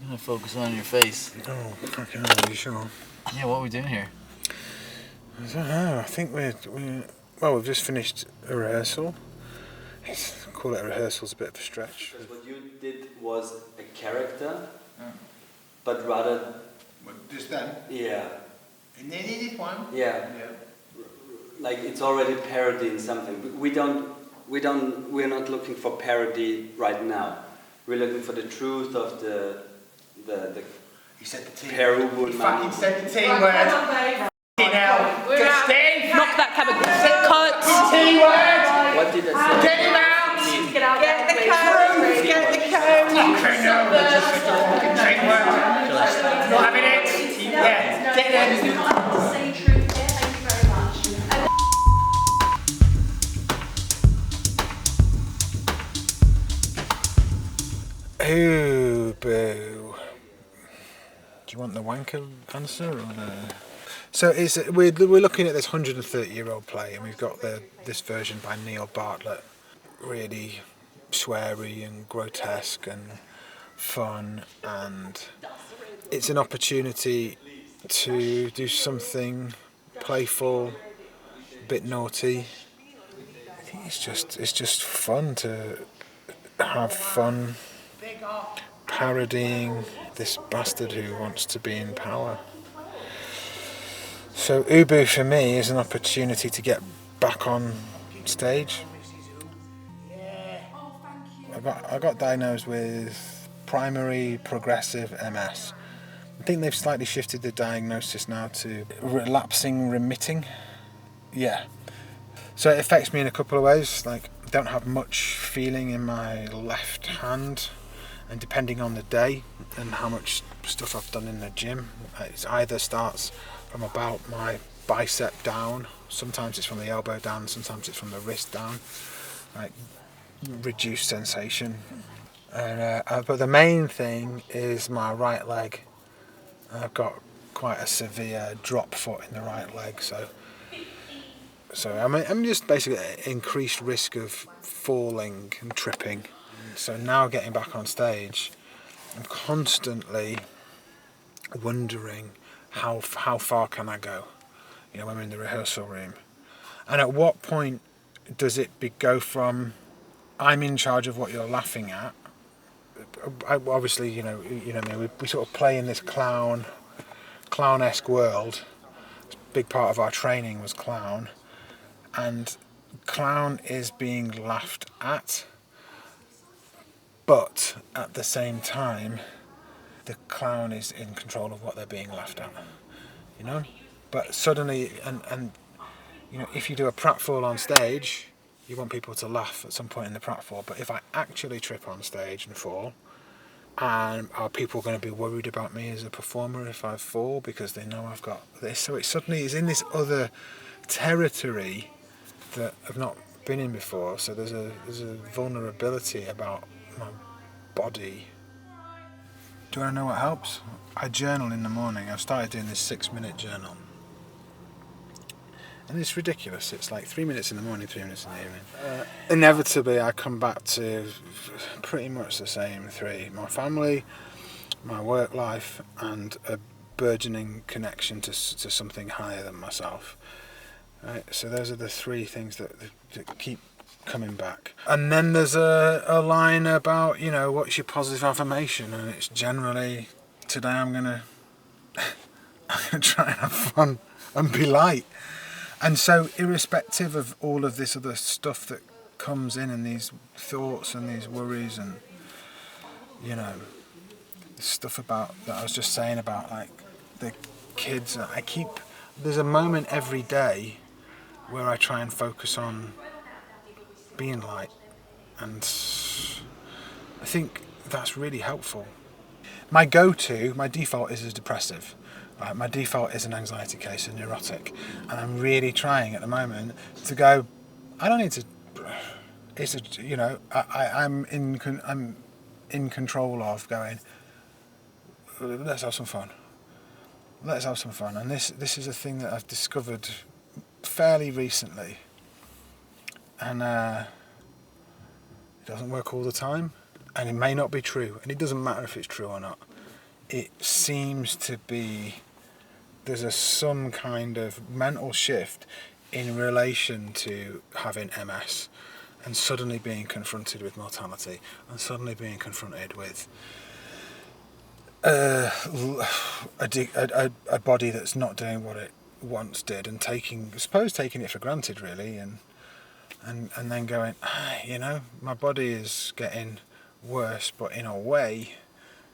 I'm gonna focus on your face. Oh, fucking hell, are you sure? Yeah, what are we doing here? I don't know, I think we've just finished a rehearsal. Call it a rehearsal is a bit of a stretch. What you did was a character, but rather... What, just then? Yeah. And they needed one? Yeah. Like it's already parodying something. We're not looking for parody right now. We're looking for the truth of the He said the team. Peruvian He man. fucking said the team word. Fucking hell. Just Steve! Knock that camera. Cut. T word! What did I say? Get him out! Get out. Get the code. Get the code. Fucking hell, they just said the fucking team word. Not having it. Yeah, get them. Say truth here, thank you very much. Ooh, boo. Do you want the wanker answer or no? So we're looking at this 130-year-old play, and we've got this version by Neil Bartlett, really sweary and grotesque and fun, and it's an opportunity to do something playful, a bit naughty. I think it's just fun to have fun parodying this bastard who wants to be in power. So UBU for me is an opportunity to get back on stage. I got diagnosed with primary progressive MS. I think they've slightly shifted the diagnosis now to relapsing remitting. Yeah. So it affects me in a couple of ways. Like, I don't have much feeling in my left hand, and depending on the day and how much stuff I've done in the gym, it either starts from about my bicep down, sometimes it's from the elbow down, sometimes it's from the wrist down, like reduced sensation. And, but the main thing is my right leg. I've got quite a severe drop foot in the right leg, so I'm just basically at increased risk of falling and tripping. So now getting back on stage, I'm constantly wondering how far can I go, when I'm in the rehearsal room, and at what point does it go from I'm in charge of what you're laughing at. Obviously, we sort of play in this clownesque world. A big part of our training was clown, and clown is being laughed at, but at the same time the clown is in control of what they're being laughed at, but suddenly, and if you do a pratfall on stage, you want people to laugh at some point in the pratfall, but if I actually trip on stage and fall, and are people going to be worried about me as a performer if I fall because they know I've got this? So it suddenly is in this other territory that I've not been in before. So there's a vulnerability about my body. Do you want to know what helps? I journal in the morning. I've started doing this 6-minute journal. And it's ridiculous. It's like 3 minutes in the morning, 3 minutes in the evening. Inevitably, I come back to pretty much the same three: my family, my work life, and a burgeoning connection to something higher than myself. Right? So those are the three things that keep coming back. And then there's a line about, what's your positive affirmation? And it's generally, today I'm gonna try and have fun and be light. And so, irrespective of all of this other stuff that comes in, and these thoughts and these worries, and stuff about that I was just saying about like the kids, there's a moment every day where I try and focus on being light, and I think that's really helpful. My default is as depressive. My default is an anxiety case, a neurotic, and I'm really trying at the moment to go, I don't need to. I'm in control of going. Let's have some fun. And this is a thing that I've discovered fairly recently, and it doesn't work all the time, and it may not be true, and it doesn't matter if it's true or not. it seems to be there's some kind of mental shift in relation to having MS and suddenly being confronted with mortality and suddenly being confronted with a body that's not doing what it once did, and taking it for granted really, and then going, my body is getting worse, but in a way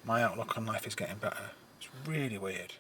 my outlook on life is getting better. It's really weird.